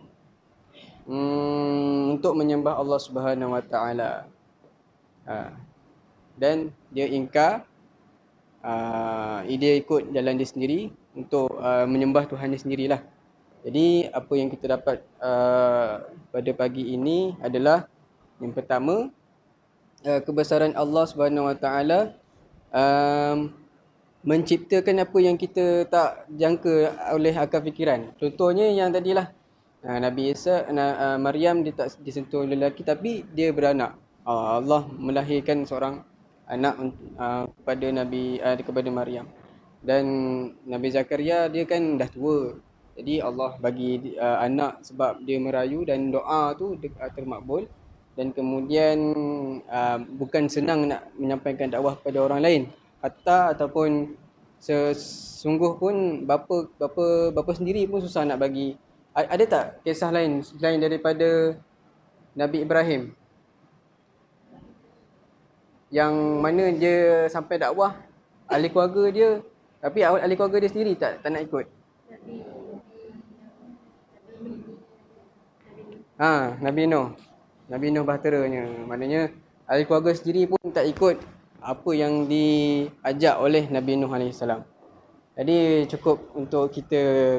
untuk menyembah Allah Subhanahu Wa Taala. Dan dia ingkar, dia ikut jalan dia sendiri untuk menyembah Tuhan dia sendirilah. Jadi apa yang kita dapat pada pagi ini adalah yang pertama, kebesaran Allah Subhanahu Wa Taala menciptakan apa yang kita tak jangka oleh akal fikiran. Contohnya yang tadilah Nabi Isa, Maryam dia tak disentuh oleh lelaki tapi dia beranak. Allah melahirkan seorang anak kepada Maryam. Dan Nabi Zakaria dia kan dah tua. Jadi Allah bagi anak sebab dia merayu dan doa tu termakbul. Dan kemudian bukan senang nak menyampaikan dakwah kepada orang lain. Hatta ataupun sesungguh pun bapa sendiri pun susah nak bagi. Ada tak kisah lain selain daripada Nabi Ibrahim yang mana dia sampai dakwah ahli keluarga dia, tapi ahli keluarga dia sendiri tak nak ikut? Nabi Nuh. Nabi Nuh bahteranya. Maknanya ahli keluarga sendiri pun tak ikut apa yang diajak oleh Nabi Nuh AS. Jadi cukup untuk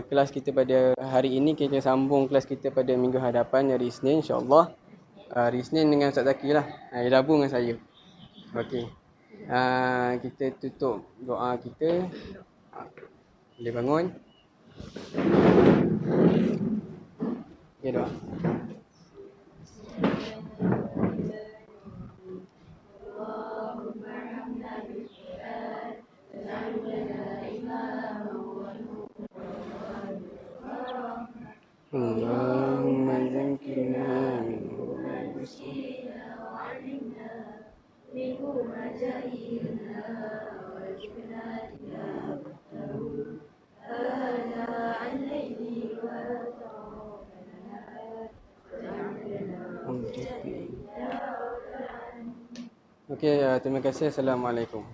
kelas kita pada hari ini. Kita sambung kelas kita pada minggu hadapan, hari Isnin insya-Allah. Hari Isnin dengan Ustaz Zaki lah. Dia gabung dengan saya. Okey. Kita tutup doa kita. Boleh bangun. Okay, doa. Allahumma zakkirna minhu Okey, terima kasih. Assalamualaikum.